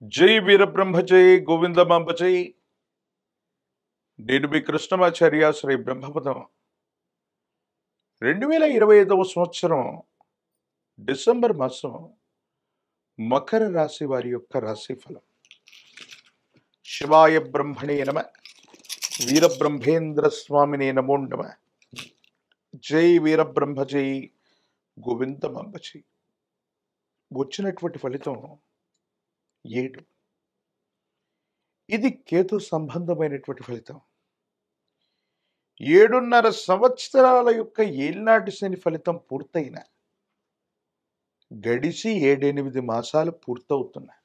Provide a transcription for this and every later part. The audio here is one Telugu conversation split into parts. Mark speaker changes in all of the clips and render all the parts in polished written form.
Speaker 1: జై వీరబ్రహ్మ జై గోవిందమాంబ జై. నేను మీ కృష్ణమాచార్య శ్రీ బ్రహ్మపదం. 2025 సంవత్సరం డిసెంబర్ మాసం మకర రాశి వారి యొక్క రాశి ఫలం. శివాయ బ్రహ్మణే నమ, వీరబ్రహ్మేంద్ర స్వామినే నమో నమ. జై వీరబ్రహ్మ జై గోవిందమాంబ జై. వచ్చినటువంటి ఫలితం 7. ఇది కేతు సంబంధమైనటువంటి ఫలితం. 7.5 సంవత్సరాల యొక్క ఏలినాటి శని ఫలితం పూర్తయిన గడిచి 7-8 మాసాలు పూర్తవుతున్నాయి.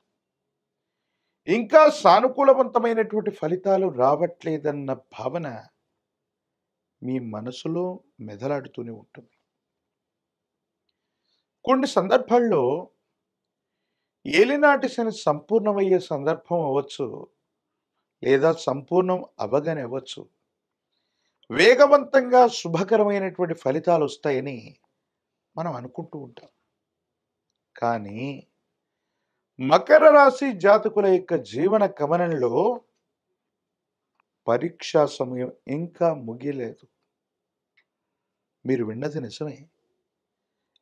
Speaker 1: ఇంకా సానుకూలవంతమైనటువంటి ఫలితాలు రావట్లేదన్న భావన మీ మనసులో మెదలాడుతూనే ఉంటుంది. కొన్ని సందర్భాల్లో ఏలినాటి శని సంపూర్ణమయ్యే సందర్భం అవ్వచ్చు, లేదా సంపూర్ణం అవగానే అవ్వచ్చు. వేగవంతంగా శుభకరమైనటువంటి ఫలితాలు వస్తాయని మనం అనుకుంటూ ఉంటాం. కానీ మకర రాశి జాతకుల యొక్క జీవన గమనంలో పరీక్షా సమయం ఇంకా ముగియలేదు. మీరు విన్నది నిజమే.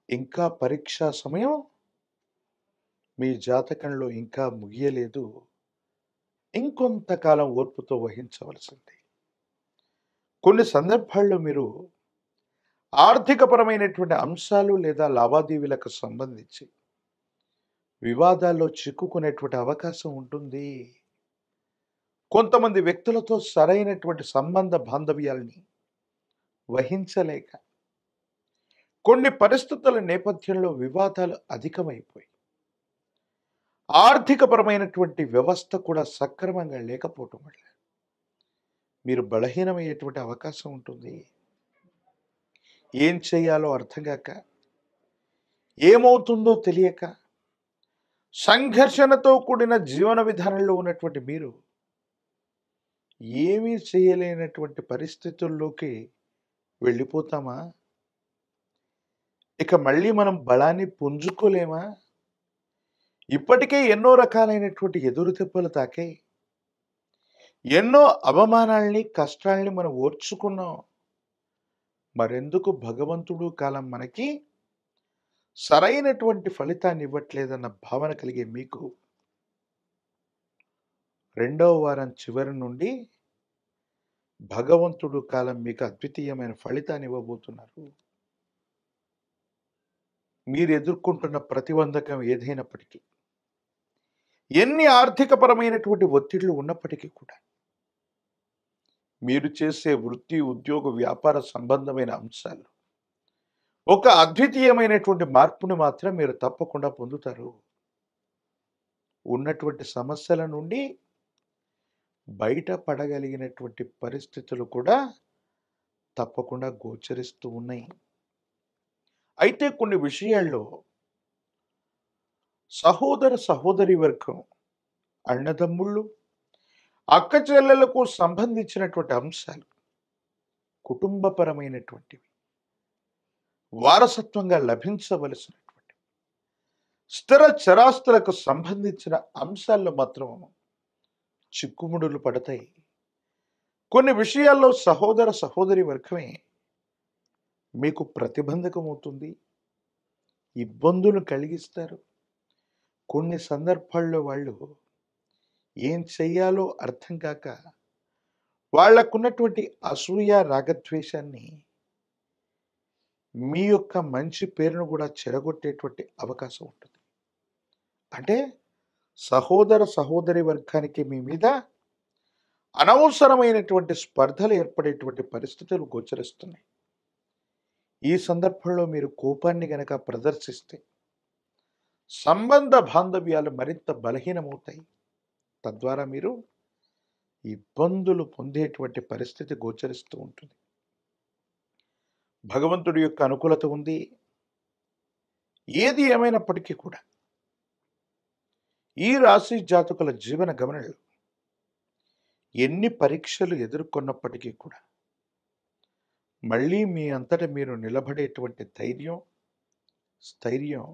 Speaker 1: ఇంకా పరీక్షా సమయం మీ జాతకంలో ఇంకా ముగియలేదు. ఇంకొంతకాలం ఓర్పుతో వహించవలసింది. కొన్ని సందర్భాల్లో మీరు ఆర్థికపరమైనటువంటి అంశాలు లేదా లావాదేవీలకు సంబంధించి వివాదాల్లో చిక్కుకునేటువంటి అవకాశం ఉంటుంది. కొంతమంది వ్యక్తులతో సరైనటువంటి సంబంధ బాంధవ్యాల్ని వహించలేక కొన్ని పరిస్థితుల నేపథ్యంలో వివాదాలు అధికమైపోయి ఆర్థికపరమైనటువంటి వ్యవస్థ కూడా సక్రమంగా లేకపోవటం వల్ల మీరు బలహీనమయ్యేటువంటి అవకాశం ఉంటుంది. ఏం చేయాలో అర్థం కాక, ఏమవుతుందో తెలియక, సంఘర్షణతో కూడిన జీవన విధానంలో ఉన్నటువంటి మీరు ఏమీ చేయలేనటువంటి పరిస్థితుల్లోకి వెళ్ళిపోతామా? ఇక మళ్ళీ మనం బలాన్ని పుంజుకోలేమా? ఇప్పటికే ఎన్నో రకాలైనటువంటి ఎదురు దెబ్బలు తాకాయి. ఎన్నో అవమానాల్ని, కష్టాల్ని మనం ఓర్చుకున్నాం. మరెందుకు భగవంతుడు కాలం మనకి సరైనటువంటి ఫలితాన్ని ఇవ్వట్లేదన్న భావన కలిగే మీకు 2వ వారం చివరి నుండి భగవంతుడు కాలం మీకు అద్వితీయమైన ఫలితాన్ని ఇవ్వబోతున్నారు. మీరు ఎదుర్కొంటున్న ప్రతిబంధకం ఏదైనప్పటికీ, ఎన్ని ఆర్థికపరమైనటువంటి ఒత్తిళ్లు ఉన్నప్పటికీ కూడా, మీరు చేసే వృత్తి, ఉద్యోగ, వ్యాపార సంబంధమైన అంశాలు ఒక అద్వితీయమైనటువంటి మార్పుని మాత్రం మీరు తప్పకుండా పొందుతారు. ఉన్నటువంటి సమస్యల నుండి బయటపడగలిగినటువంటి పరిస్థితులు కూడా తప్పకుండా గోచరిస్తూ ఉన్నాయి. అయితే కొన్ని విషయాల్లో సహోదర సహోదరి వర్గం, అన్నదమ్ముళ్ళు, అక్క చెల్లెలకు సంబంధించినటువంటి అంశాలు కుటుంబపరమైనటువంటివి, వారసత్వంగా లభించవలసినటువంటి స్థిర చరాస్తులకు సంబంధించిన అంశాల్లో మాత్రం చిక్కుముడులు పడతాయి. కొన్ని విషయాల్లో సహోదర సహోదరి వర్గమే మీకు ప్రతిబంధకం అవుతుంది, ఇబ్బందులు కలిగిస్తారు. కొన్ని సందర్భాల్లో వాళ్ళు ఏం చెయ్యాలో అర్థం కాక వాళ్లకున్నటువంటి అసూయ, రాగద్వేషాన్ని, మీ యొక్క మంచి పేరును కూడా చెడగొట్టేటువంటి అవకాశం ఉంటుంది. అంటే సహోదర సహోదరి వర్గానికి మీ మీద అనవసరమైనటువంటి స్పర్ధలు ఏర్పడేటువంటి పరిస్థితులు గోచరిస్తున్నాయి. ఈ సందర్భంలో మీరు కోపాన్ని గనక ప్రదర్శిస్తే సంబంధ బాంధవ్యాలు మరింత బలహీనమవుతాయి. తద్వారా మీరు ఇబ్బందులు పొందేటువంటి పరిస్థితి గోచరిస్తూ ఉంటుంది. భగవంతుడి యొక్క అనుకూలత ఉంది. ఏది ఏమైనప్పటికీ కూడా ఈ రాశి జాతకుల జీవన గమనంలో ఎన్ని పరీక్షలు ఎదుర్కొన్నప్పటికీ కూడా మళ్ళీ మీ అంతట మీరు నిలబడేటువంటి ధైర్యం, స్థైర్యం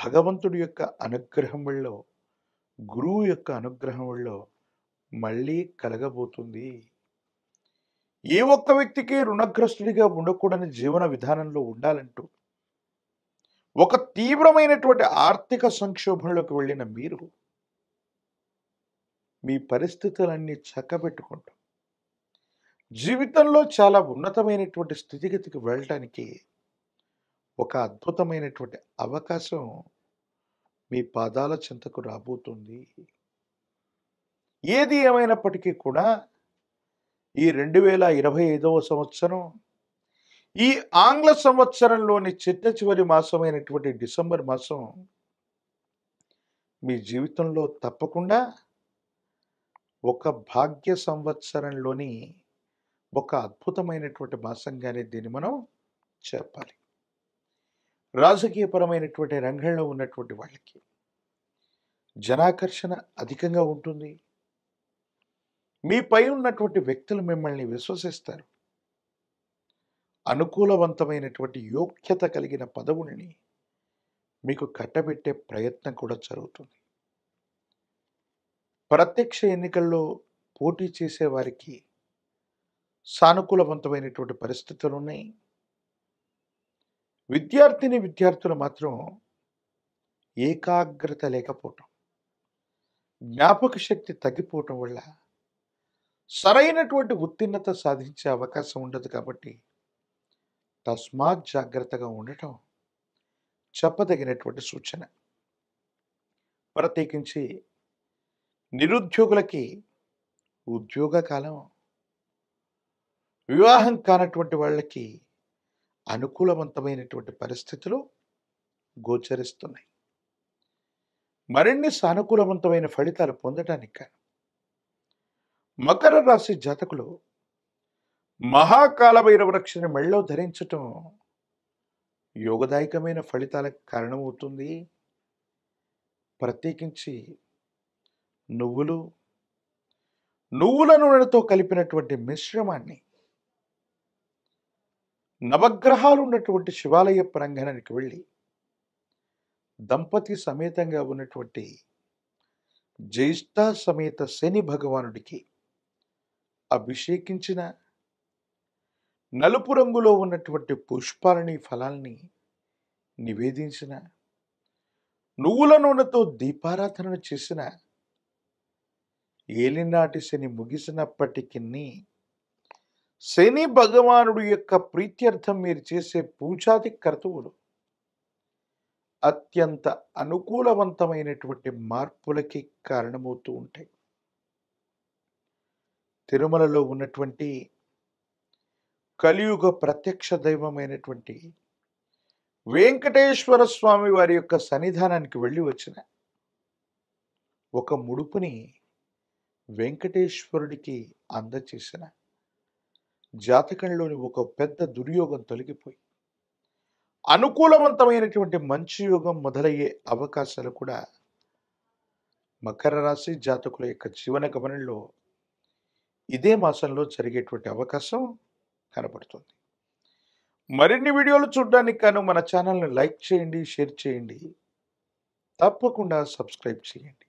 Speaker 1: భగవంతుడి యొక్క అనుగ్రహం వల్ల గురువు యొక్క అనుగ్రహం వల్ల మళ్ళీ కలగబోతుంది. ఏ ఒక్క వ్యక్తికి రుణగ్రస్తుడిగా ఉండకూడని జీవన విధానంలో ఉండాలంటూ ఒక తీవ్రమైనటువంటి ఆర్థిక సంక్షోభంలోకి వెళ్ళిన మీరు మీ పరిస్థితులన్నీ చక్కబెట్టుకుంటూ జీవితంలో చాలా ఉన్నతమైనటువంటి స్థితిగతికి వెళ్ళటానికి ఒక అద్భుతమైనటువంటి అవకాశం మీ పాదాల చెంతకు రాబోతుంది. ఏది ఏమైనప్పటికీ కూడా ఈ 2025వ సంవత్సరం ఈ ఆంగ్ల సంవత్సరంలోని చిట్ట చివరి మాసమైనటువంటి డిసెంబర్ మాసం మీ జీవితంలో తప్పకుండా ఒక భాగ్య సంవత్సరంలోని ఒక అద్భుతమైనటువంటి మాసంగానే దీన్ని మనం చెప్పాలి. రాజకీయపరమైనటువంటి రంగంలో ఉన్నటువంటి వాళ్ళకి జనాకర్షణ అధికంగా ఉంటుంది. మీపై ఉన్నటువంటి వ్యక్తులు మిమ్మల్ని విశ్వసిస్తారు. అనుకూలవంతమైనటువంటి యోగ్యత కలిగిన పదవుల్ని మీకు కట్టబెట్టే ప్రయత్నం కూడా జరుగుతుంది. ప్రత్యక్ష ఎన్నికల్లో పోటీ చేసే వారికి సానుకూలవంతమైనటువంటి పరిస్థితులు ఉన్నాయి. విద్యార్థులు మాత్రం ఏకాగ్రత లేకపోవటం, జ్ఞాపక శక్తి తగ్గిపోవటం వల్ల సరైనటువంటి ఉత్తీర్ణత సాధించే అవకాశం ఉండదు. కాబట్టి తస్మాత్ జాగ్రత్తగా ఉండటం చెప్పదగినటువంటి సూచన. ప్రత్యేకించి నిరుద్యోగులకి ఉద్యోగ కాలం, వివాహం కానటువంటి వాళ్ళకి అనుకూలవంతమైనటువంటి పరిస్థితులు గోచరిస్తున్నాయి. మరిన్ని సానుకూలవంతమైన ఫలితాలు పొందటానికి మకర రాశి జాతకులు మహాకాల భైరవ రక్షణ మెళ్ళలో ధరించటం యోగదాయకమైన ఫలితాలకు కారణమవుతుంది. ప్రత్యేకించి నువ్వుల నూనెతో కలిపినటువంటి మిశ్రమాన్ని నవగ్రహాలు ఉన్నటువంటి శివాలయ ప్రాంగణానికి వెళ్ళి దంపతి సమేతంగా ఉన్నటువంటి జ్యేష్ఠ సమేత శని భగవానుడికి అభిషేకించిన నలుపు రంగులో ఉన్నటువంటి పుష్పాలని ఫలాల్ని నివేదించిన నువ్వుల నూనెతో దీపారాధన చేసిన ఏలినాటి శని ముగిసినప్పటికీ శని భగవానుడు యొక్క ప్రీత్యర్థం మీరు చేసే పూజాది క్రతువులు అత్యంత అనుకూలవంతమైనటువంటి మార్పులకి కారణమవుతూ ఉంటాయి. తిరుమలలో ఉన్నటువంటి కలియుగ ప్రత్యక్ష దైవమైనటువంటి వెంకటేశ్వర స్వామి వారి యొక్క సన్నిధానానికి వెళ్ళి వచ్చిన ఒక ముడుపుని వెంకటేశ్వరుడికి అందచేసిన జాతకంలోని ఒక పెద్ద దుర్యోగం తొలగిపోయి అనుకూలవంతమైనటువంటి మంచి యోగం మొదలయ్యే అవకాశాలు కూడా మకర రాశి జాతకుల యొక్క జీవన గమనంలో ఇదే మాసంలో జరిగేటువంటి అవకాశం కనబడుతుంది. మరిన్ని వీడియోలు చూడడానికి గాను మన ఛానల్ని లైక్ చేయండి, షేర్ చేయండి, తప్పకుండా సబ్స్క్రైబ్ చేయండి.